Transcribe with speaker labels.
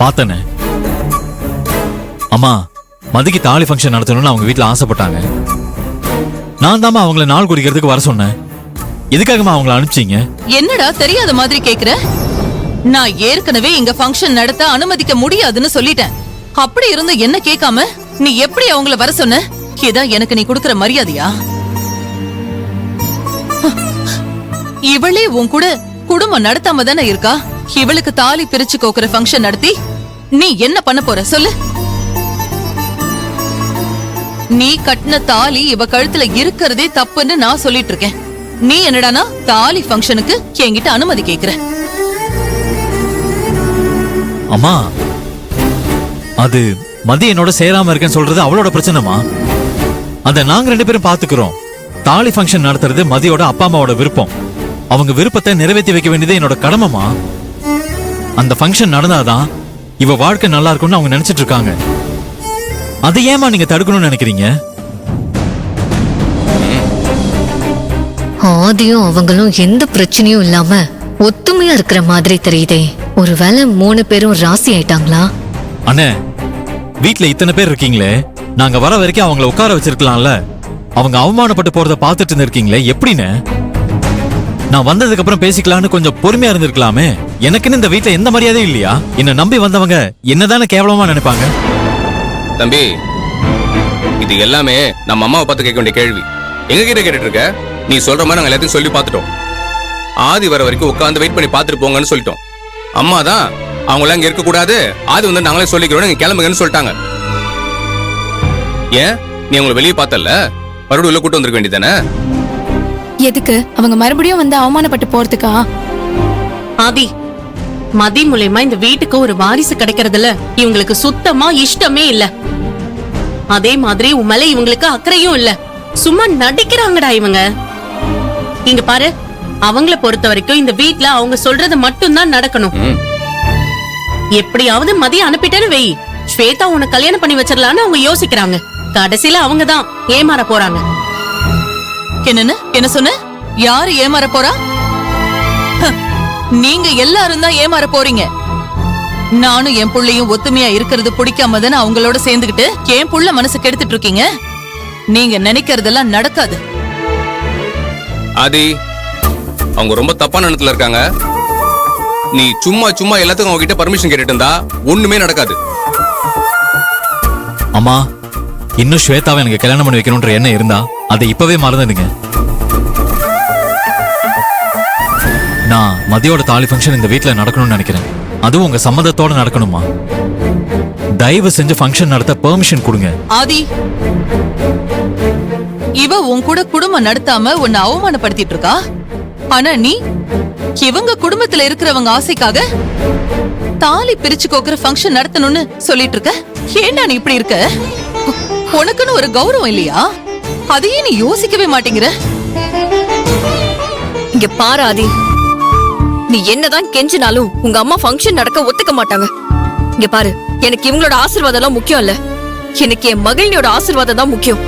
Speaker 1: பார்த்தனே. அம்மா, மதிக்கு தாலி ஃபங்க்ஷன் நடத்தணும்னு அவங்க வீட்டுல ஆசைப்பட்டாங்க. நான் தாமா அவங்கள நாள் குறிக்கிறதுக்கு வர சொன்னேன். எதுக்காகமா அவங்கள அனுப்பிச்சீங்க?
Speaker 2: என்னடா தெரியாத மாதிரி கேக்குற? நான் ஏற்கனவே இங்க ஃபங்க்ஷன் நடத்த அனுமதிக்க முடியாதுன்னு சொல்லிட்டேன். அப்படி இருந்து என்ன கேட்காம நீ எப்படி அவங்கள வர சொன்ன? இதான் எனக்கு நீ கொடுக்கிற மரியாதையா? இவளே உன் கூட குடும்பம் நடத்தாம தானே இருக்கா? இவளுக்கு தாலி பிரிச்சு கோக்குற ஃபங்க்ஷன் நடத்தி நீ என்ன பண்ண போற சொல்லு? நீ கட்டின தாலி இவ கழுத்துல இருக்கிறதே தப்புன்னு நான் சொல்லிட்டு இருக்கேன். நீ என்னடானா தாலி ஃபங்க்ஷனுக்கு என்கிட்ட அனுமதி கேக்குற?
Speaker 1: அம்மா, அது மதி என்னோட சேராம இருக்கேன்னு சொல்றது அவளோட பிரச்சனைமா. அத நாங்க 2 பேரும் பாத்துக்கிறோம். தாலி ஃபங்க்ஷன் நடத்துறது மதியோட அப்பா அம்மாவோட விருப்பம். அவங்க விருப்பத்தை நிறைவேற்றி வைக்க வேண்டியது என்னோட கடமைமா. அந்த ஃபங்க்ஷன் நடந்தாதான் இவ வாழ்க்கை நல்லா இருக்கும்னு அவங்க நினைச்சிட்டு இருக்காங்க. அதை ஏமா நீங்க தடுக்கணும்னு நினைக்கிறீங்க?
Speaker 3: ஆதியும் அவங்களும் எந்த பிரச்சனையும் இல்லாம ஒத்துமையா இருக்கிற மாதிரி தெரியுதே. ஒருவேளை 3 பேரும் ராசி ஆயிட்டாங்களா?
Speaker 1: அண்ணே, வீட்ல இத்தனை பேர் இருக்கீங்களே, நாங்க வர வரைக்கும் அவங்கள உட்கார வச்சிருக்கலாம்ல. அவங்க அவமானப்பட்டு போறத பாத்துட்டு இருந்திருக்கீங்களே, எப்படின்னு? நான் வந்ததுக்கு அப்புறம் பேசிக்கலாம்னு கொஞ்சம் பொறுமையா இருந்திருக்கலாமே. எனக்குன்னு இந்த வீட்ல எந்த மரியாதையும் இல்லையா? என்ன நம்பி வந்தவங்க என்னதானே கேவலமா நினைப்பாங்க?
Speaker 4: தம்பி, இது எல்லாமே நம்ம அம்மாவை பார்த்து கேட்க வேண்டிய கேள்வி. எங்க கிட்ட கேட்டுட்டு இருக்க? நீ சொல்ற மாதிரி நாங்க எல்லாத்தையும் சொல்லி பார்த்துட்டோம். ஆதி வர வரைக்கும் உட்காந்து வெயிட் பண்ணி பார்த்துட்டு போங்கன்னு சொல்லிட்டோம். அம்மா தான் அவங்களாம் இங்க இருக்க கூடாது, ஆதி வந்து நாங்களே சொல்லிக்கிறோம், நீங்க கிளம்புங்கன்னு சொல்லிட்டாங்க. ஏன் நீ அவங்களை வெளியே பார்த்தல, மறுபடியும் உள்ள கூட்டு வந்திருக்க வேண்டியதானே?
Speaker 5: எதுக்கு அவங்க மறுபடியும் வந்து அவமானப்பட்டு போறதுக்கா?
Speaker 6: ஆதி, மதி மூலமா இந்த வீட்டுக்கு ஒரு வாரிசு கிடைக்கிறதுல இவங்களுக்கு சுத்தமா இஷ்டமே இல்ல. அதே மாதிரி உன் மேல இவங்களுக்கு அக்கறையும் இல்ல. சும்மா நடிக்கிறாங்கடா இவங்க. இங்க பாரு, அவங்கள பொறுத்த வரைக்கும் இந்த வீட்ல அவங்க சொல்றது மட்டும்தான் நடக்கணும். எப்படியாவது மதிய அனுப்பிட்டேன்னு வை, ஸ்வேதா உன்னை கல்யாணம் பண்ணி வச்சிடலான்னு அவங்க யோசிக்கிறாங்க. கடைசியில அவங்கதான் ஏமாற போறாங்க.
Speaker 2: என்னன்னு என்ன சொன்ன? யாரு ஏமாற போறா? நீங்க எல்லாரும் தான் ஏமாற போறீங்க. நானும் என் புள்ளையும் ஒத்துமையா இருக்கிறது பிடிக்காம தானே அவங்களோட சேர்ந்துகிட்டு என் புள்ள மனசு கெடுத்துட்டு இருக்கீங்க. நீங்க நினைக்கிறதெல்லாம் நடக்காது.
Speaker 4: ஆதி, அவங்க ரொம்ப தப்பான எண்ணத்துல இருக்காங்க. நீ சும்மா சும்மா எல்லாத்துக்கும் அவங்க கிட்ட பர்மிஷன் கேட்டுட்டு இருந்தா ஒண்ணுமே நடக்காது.
Speaker 1: அம்மா, இன்னும் ஸ்வேதாவை எனக்கு கல்யாணம் பண்ணி வைக்கணும்ன்ற எண்ணம் இருந்தா அதை இப்பவே மறந்துடுங்க. நான் மதியோட தாலி ஃபங்க்ஷன் இந்த வீட்ல நடக்கணும்னு நினைக்கிறேன். அதுவும் உங்க சம்மதத்தோட நடக்கணுமா? தயவு செஞ்சு ஃபங்க்ஷன் நடத்த பெர்மிஷன் கொடுங்க.
Speaker 2: ஆதி, இவ உன் கூட குடும்பம் நடத்தாம உன்னை அவமானப்படுத்திட்டு இருக்கா. ஆனா நீ இவங்க குடும்பத்துல இருக்கிறவங்க ஆசைக்காக தாலி பிரிச்சு கோக்குற ஃபங்க்ஷன் நடத்தணும்னு சொல்லிட்டு இருக்க. ஏண்டா நீ இப்படி இருக்க? உனக்குன்னு ஒரு கௌரவம் இல்லையா? அதையே நீ யோசிக்கவே மாட்டேங்கிற.
Speaker 7: இங்க பாரு ஆதி, நீ என்னதான் கெஞ்சினாலும் உங்க அம்மா ஃபங்க்ஷன் நடக்க ஒத்துக்க மாட்டாங்க. இங்க பாரு, எனக்கு இவங்களோட ஆசீர்வாதம் எல்லாம் முக்கியம் இல்ல, எனக்கு என் மகளினோட ஆசீர்வாதம் தான் முக்கியம்.